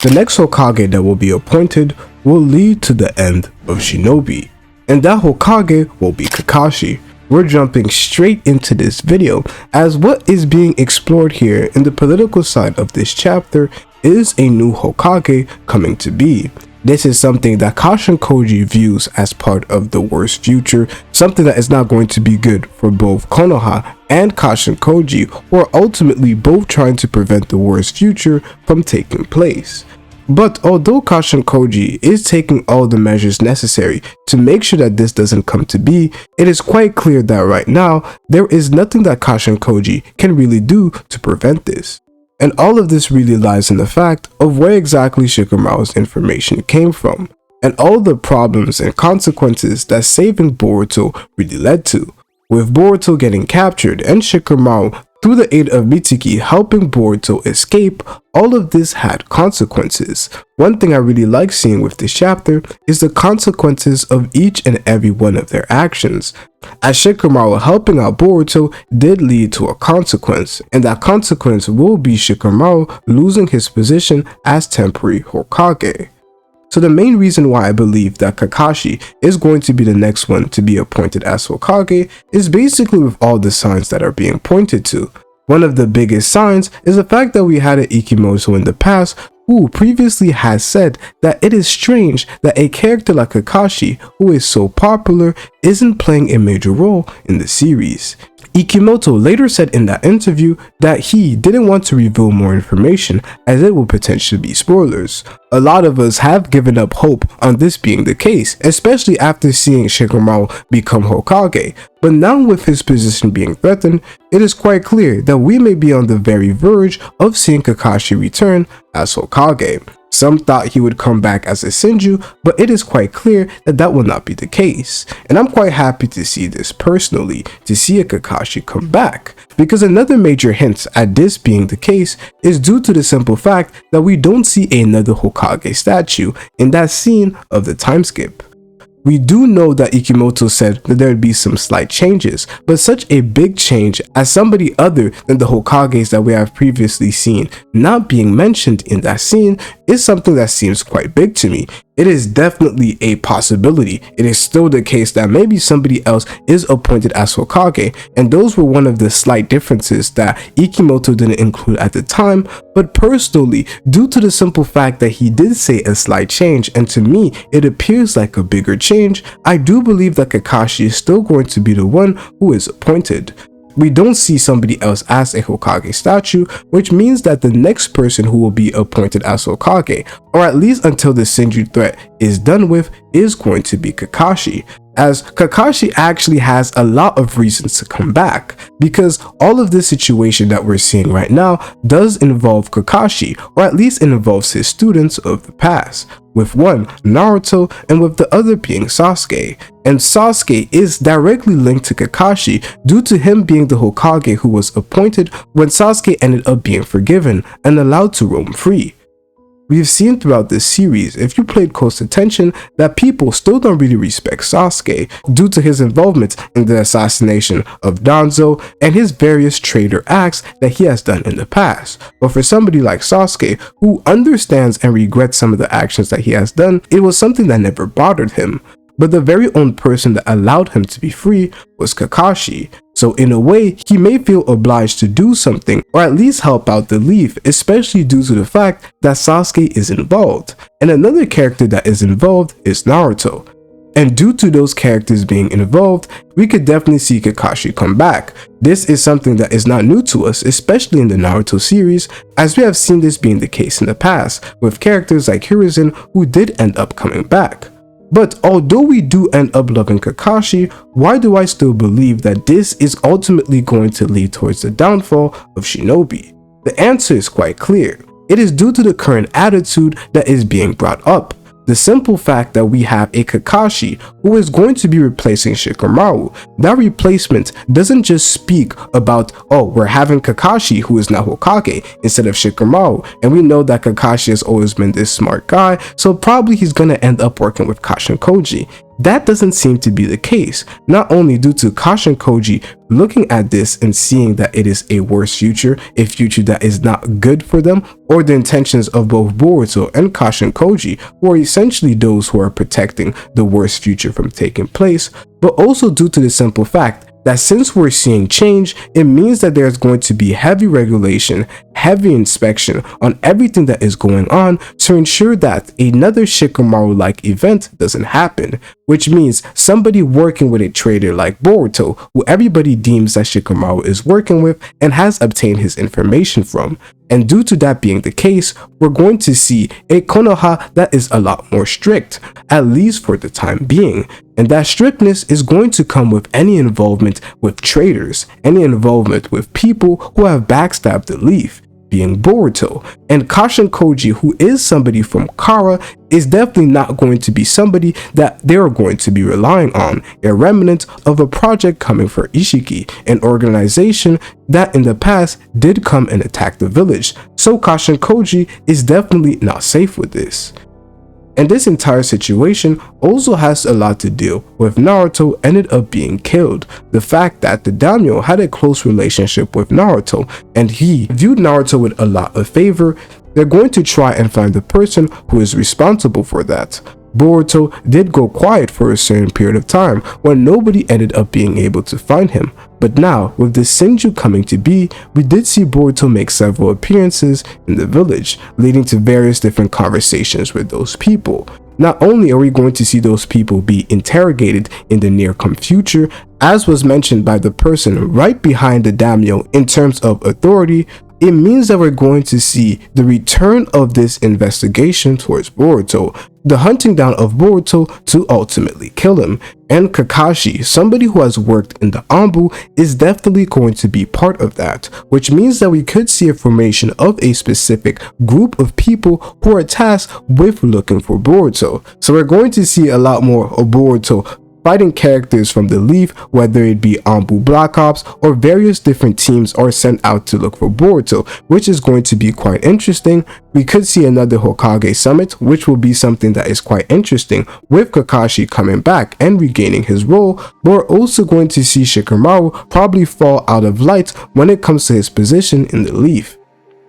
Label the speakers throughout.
Speaker 1: the next Hokage that will be appointed will lead to the end of Shinobi, and that Hokage will be Kakashi. We're jumping straight into this video, as what is being explored here in the political side of this chapter is a new Hokage coming to be. This is something that Kashin Koji views as part of the worst future, something that is not going to be good for both Konoha and Kashin Koji, who are ultimately both trying to prevent the worst future from taking place. But although Kashin Koji is taking all the measures necessary to make sure that this doesn't come to be, it is quite clear that right now, there is nothing that Kashin Koji can really do to prevent this. And all of this really lies in the fact of where exactly Shikamaru's information came from, and all the problems and consequences that saving Boruto really led to. With Boruto getting captured and Shikamaru, through the aid of Mitsuki, helping Boruto escape, all of this had consequences. One thing I really like seeing with this chapter is the consequences of each and every one of their actions, as Shikamaru helping out Boruto did lead to a consequence, and that consequence will be Shikamaru losing his position as temporary Hokage. So the main reason why I believe that Kakashi is going to be the next one to be appointed as Hokage is basically with all the signs that are being pointed to. One of the biggest signs is the fact that we had an Ikemoto in the past who previously has said that it is strange that a character like Kakashi, who is so popular, isn't playing a major role in the series. Ikemoto later said in that interview that he didn't want to reveal more information as it would potentially be spoilers. A lot of us have given up hope on this being the case, especially after seeing Shikamaru become Hokage, but now with his position being threatened, it is quite clear that we may be on the very verge of seeing Kakashi return as Hokage. Some thought he would come back as a Senju, but it is quite clear that that will not be the case. And I'm quite happy to see this personally, to see a Kakashi come back. Because another major hint at this being the case is due to the simple fact that we don't see another Hokage statue in that scene of the time skip. We do know that Ikemoto said that there would be some slight changes, but such a big change as somebody other than the Hokages that we have previously seen not being mentioned in that scene is something that seems quite big to me. It is definitely a possibility. It is still the case that maybe somebody else is appointed as Hokage, and those were one of the slight differences that Ikemoto didn't include at the time, but personally, due to the simple fact that he did say a slight change, and to me, it appears like a bigger change, I do believe that Kakashi is still going to be the one who is appointed. We don't see somebody else as a Hokage statue, which means that the next person who will be appointed as Hokage, or at least until the Senju threat is done with, is going to be Kakashi. As Kakashi actually has a lot of reasons to come back, because all of this situation that we're seeing right now does involve Kakashi, or at least it involves his students of the past, with one Naruto and with the other being Sasuke. And Sasuke is directly linked to Kakashi due to him being the Hokage who was appointed when Sasuke ended up being forgiven and allowed to roam free. We've seen throughout this series, if you played close attention, that people still don't really respect Sasuke due to his involvement in the assassination of Danzo and his various traitor acts that he has done in the past. But for somebody like Sasuke, who understands and regrets some of the actions that he has done, it was something that never bothered him. But the very own person that allowed him to be free was Kakashi. So in a way, he may feel obliged to do something or at least help out the Leaf, especially due to the fact that Sasuke is involved. And another character that is involved is Naruto. And due to those characters being involved, we could definitely see Kakashi come back. This is something that is not new to us, especially in the Naruto series, as we have seen this being the case in the past, with characters like Hiruzen who did end up coming back. But although we do end up loving Kakashi, why do I still believe that this is ultimately going to lead towards the downfall of Shinobi? The answer is quite clear. It is due to the current attitude that is being brought up. The simple fact that we have a Kakashi who is going to be replacing Shikamaru. That replacement doesn't just speak about, oh, we're having Kakashi who is now Hokage instead of Shikamaru, and we know that Kakashi has always been this smart guy, so probably he's gonna end up working with Kashin Koji. that doesn't seem to be the case, not only due to Kashin Koji looking at this and seeing that it is a worse future, a future that is not good for them, or the intentions of both Boruto and Kashin Koji, who are essentially those who are protecting the worst future from taking place, but also due to the simple fact that since we're seeing change, it means that there's going to be heavy regulation, heavy inspection on everything that is going on to ensure that another Shikamaru-like event doesn't happen, which means somebody working with a trader like Boruto, who everybody deems that Shikamaru is working with and has obtained his information from. And due to that being the case, we're going to see a Konoha that is a lot more strict, at least for the time being. And that strictness is going to come with any involvement with traders, any involvement with people who have backstabbed the Leaf, being Boruto. And Kashin Koji, who is somebody from Kara, is definitely not going to be somebody that they're going to be relying on, a remnant of a project coming for Ishiki, an organization that in the past did come and attack the village. So Kashin Koji is definitely not safe with this. And this entire situation also has a lot to do with Naruto ended up being killed. The fact that the daimyo had a close relationship with Naruto and he viewed Naruto with a lot of favor, they're going to try and find the person who is responsible for that. Boruto did go quiet for a certain period of time when nobody ended up being able to find him. But now, with the Senju coming to be, we did see Boruto make several appearances in the village, leading to various different conversations with those people. Not only are we going to see those people be interrogated in the near-come future, as was mentioned by the person right behind the daimyo in terms of authority, it means that we're going to see the return of this investigation towards Boruto, the hunting down of Boruto to ultimately kill him. And Kakashi, somebody who has worked in the Anbu, is definitely going to be part of that, which means that we could see a formation of a specific group of people who are tasked with looking for Boruto. So we're going to see a lot more of Boruto fighting characters from the Leaf, whether it be Anbu Black Ops or various different teams are sent out to look for Boruto, which is going to be quite interesting. We could see another Hokage summit, which will be something that is quite interesting, with Kakashi coming back and regaining his role, but we're also going to see Shikamaru probably fall out of light when it comes to his position in the Leaf.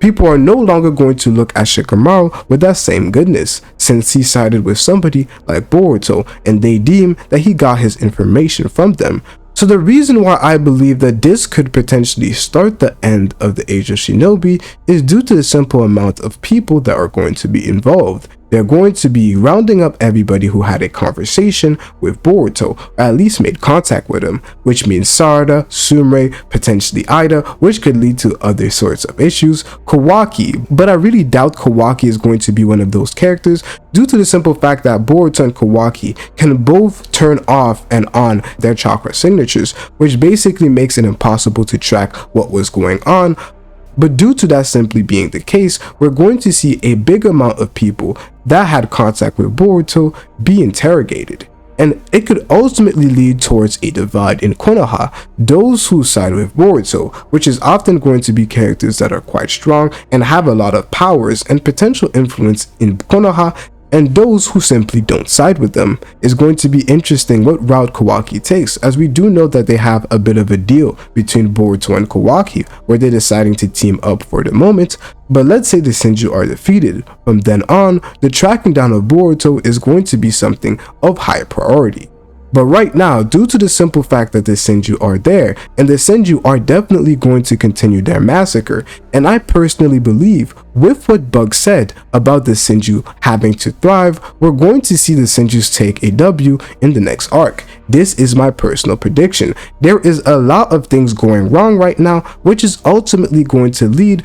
Speaker 1: People are no longer going to look at Shikamaru with that same goodness, since he sided with somebody like Boruto and they deem that he got his information from them. So the reason why I believe that this could potentially start the end of the Age of Shinobi is due to the simple amount of people that are going to be involved. They're going to be rounding up everybody who had a conversation with Boruto, or at least made contact with him, which means Sarada, Sumire, potentially Ida, which could lead to other sorts of issues, Kawaki, but I really doubt Kawaki is going to be one of those characters due to the simple fact that Boruto and Kawaki can both turn off and on their chakra signatures, which basically makes it impossible to track what was going on. But due to that simply being the case, we're going to see a big amount of people that had contact with Boruto be interrogated. And it could ultimately lead towards a divide in Konoha, those who side with Boruto, which is often going to be characters that are quite strong and have a lot of powers and potential influence in Konoha, and those who simply don't side with them. It's going to be interesting what route Kawaki takes, as we do know that they have a bit of a deal between Boruto and Kawaki, where they're deciding to team up for the moment. But let's say the Senju are defeated. From then on, the tracking down of Boruto is going to be something of high priority. But right now, due to the simple fact that the Senju are there, and the Senju are definitely going to continue their massacre, and I personally believe, with what Bug said about the Senju having to thrive, we're going to see the Senjus take a W in the next arc. This is my personal prediction. There is a lot of things going wrong right now, which is ultimately going to lead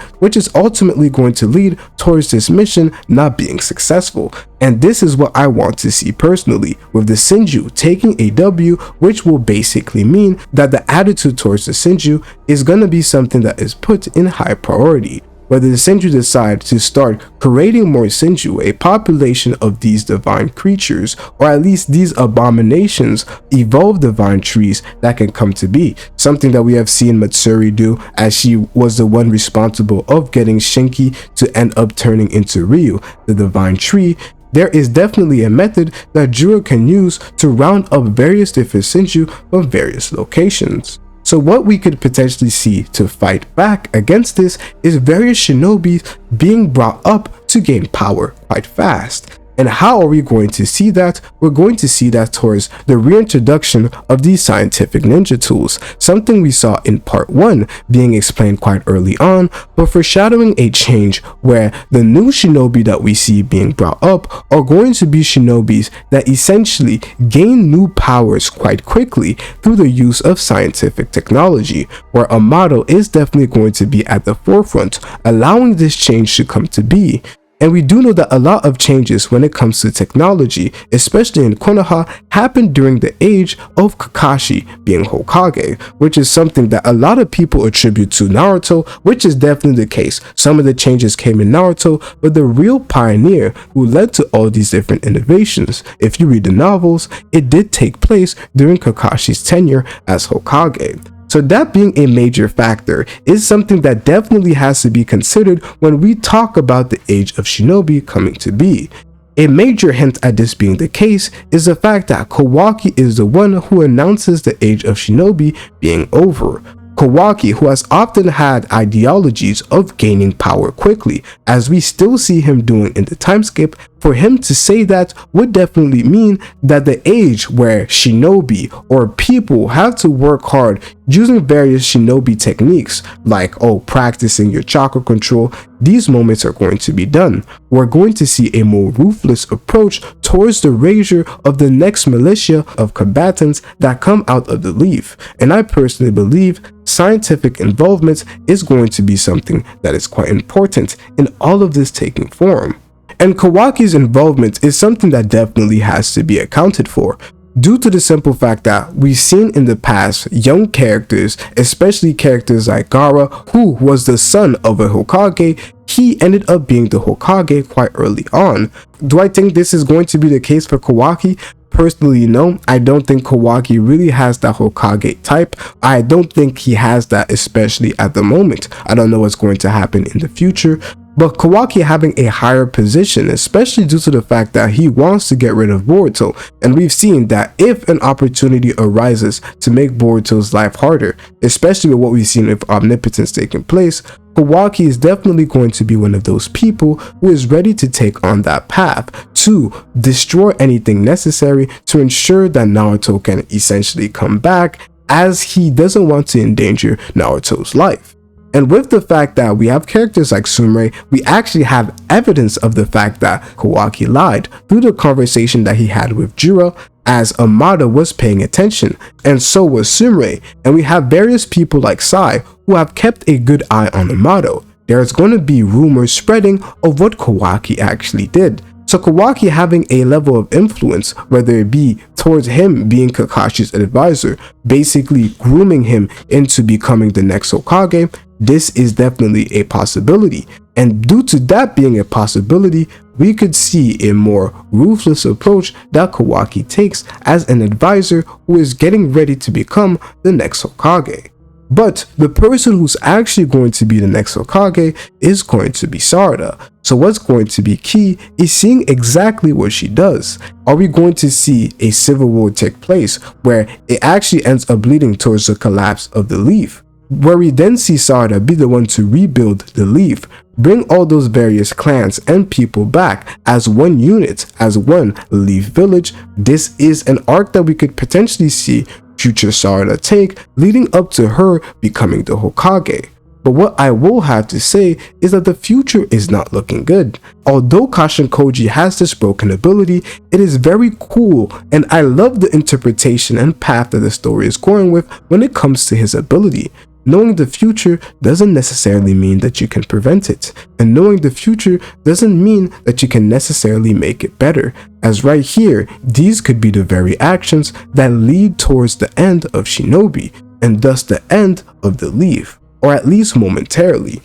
Speaker 1: towards this mission not being successful. And this is what I want to see personally, with the Senju taking a W, which will basically mean that the attitude towards the Senju is going to be something that is put in high priority. Whether the Senju decide to start creating more Senju, a population of these divine creatures, or at least these abominations, evolve divine trees that can come to be. Something that we have seen Matsuri do, as she was the one responsible of getting Shinki to end up turning into Ryu, the divine tree. there is definitely a method that Juro can use to round up various different Senju from various locations. So what we could potentially see to fight back against this is various shinobis being brought up to gain power quite fast. And how are we going to see that? We're going to see that towards the reintroduction of these scientific ninja tools, something we saw in part 1 being explained quite early on, but foreshadowing a change where the new shinobi that we see being brought up are going to be shinobis that essentially gain new powers quite quickly through the use of scientific technology, where Amato is definitely going to be at the forefront, allowing this change to come to be. And we do know that a lot of changes when it comes to technology, especially in Konoha, happened during the age of Kakashi being Hokage, which is something that a lot of people attribute to Naruto, which is definitely the case. Some of the changes came in Naruto, but the real pioneer who led to all these different innovations, if you read the novels, it did take place during Kakashi's tenure as Hokage. So that being a major factor is something that definitely has to be considered when we talk about the age of shinobi coming to be. A major hint at this being the case is the fact that Kawaki is the one who announces the age of shinobi being over. Kawaki, who has often had ideologies of gaining power quickly, as we still see him doing in the time skip, for him to say that would definitely mean that the age where shinobi or people have to work hard using various shinobi techniques like practicing your chakra control, these moments are going to be done. We're going to see a more ruthless approach towards the erasure of the next militia of combatants that come out of the leaf, and I personally believe scientific involvement is going to be something that is quite important in all of this taking form. And Kawaki's involvement is something that definitely has to be accounted for, due to the simple fact that we've seen in the past young characters, especially characters like Gaara, who was the son of a Hokage. He ended up being the Hokage quite early on. Do I think this is going to be the case for Kawaki? Personally, no. I don't think Kawaki really has that Hokage type. I don't think he has that, especially at the moment. I don't know what's going to happen in the future. But Kawaki having a higher position, especially due to the fact that he wants to get rid of Boruto, and we've seen that if an opportunity arises to make Boruto's life harder, especially with what we've seen with omnipotence taking place, Kawaki is definitely going to be one of those people who is ready to take on that path to destroy anything necessary to ensure that Naruto can essentially come back, as he doesn't want to endanger Naruto's life. And with the fact that we have characters like Sumire, we actually have evidence of the fact that Kawaki lied through the conversation that he had with Juro, as Amada was paying attention, and so was Sumire. And we have various people like Sai who have kept a good eye on Amada. There's going to be rumors spreading of what Kawaki actually did. So Kawaki having a level of influence, whether it be towards him being Kakashi's advisor, basically grooming him into becoming the next Hokage, this is definitely a possibility. And due to that being a possibility, we could see a more ruthless approach that Kawaki takes as an advisor who is getting ready to become the next Hokage. But the person who's actually going to be the next Hokage is going to be Sarada. So what's going to be key is seeing exactly what she does. Are we going to see a civil war take place where it actually ends up leading towards the collapse of the leaf, where we then see Sarada be the one to rebuild the leaf, bring all those various clans and people back as one unit, as one leaf village? This is an arc that we could potentially see future Sarada take, leading up to her becoming the Hokage. But what I will have to say is that the future is not looking good. Although Kashin Koji has this broken ability, it is very cool, and I love the interpretation and path that the story is going with when it comes to his ability. Knowing the future doesn't necessarily mean that you can prevent it, and knowing the future doesn't mean that you can necessarily make it better, as right here, these could be the very actions that lead towards the end of Shinobi, and thus the end of the leaf, or at least momentarily.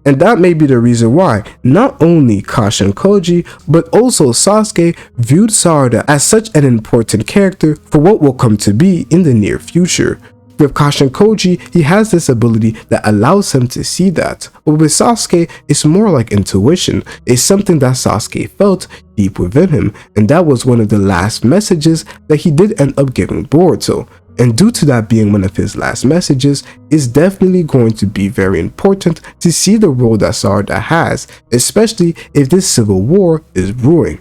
Speaker 1: And that may be the reason why not only Kashin Koji, but also Sasuke viewed Sarada as such an important character for what will come to be in the near future. With Kashinkoji, he has this ability that allows him to see that, but with Sasuke, it's more like intuition. It's something that Sasuke felt deep within him, and that was one of the last messages that he did end up giving Boruto. And due to that being one of his last messages, it's definitely going to be very important to see the role that Sarada has, especially if this civil war is brewing.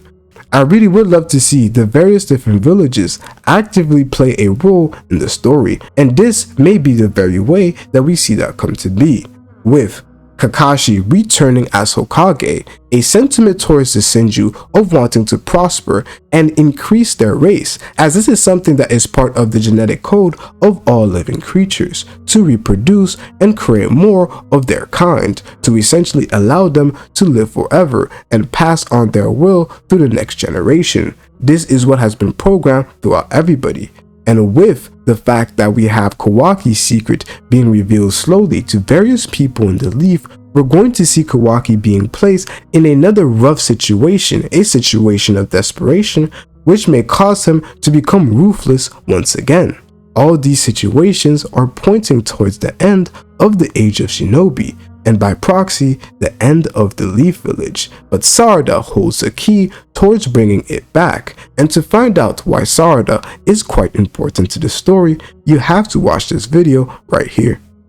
Speaker 1: I really would love to see the various different villages actively play a role in the story, and this may be the very way that we see that come to be, with Kakashi returning as Hokage, a sentiment towards the Senju of wanting to prosper and increase their race, as this is something that is part of the genetic code of all living creatures, to reproduce and create more of their kind, to essentially allow them to live forever and pass on their will through the next generation. This is what has been programmed throughout everybody. And with the fact that we have Kawaki's secret being revealed slowly to various people in the Leaf, we're going to see Kawaki being placed in another rough situation, a situation of desperation, which may cause him to become ruthless once again. All these situations are pointing towards the end of the Age of Shinobi, and by proxy, the end of the Leaf Village, but Sarada holds the key towards bringing it back, and to find out why Sarada is quite important to the story, you have to watch this video right here.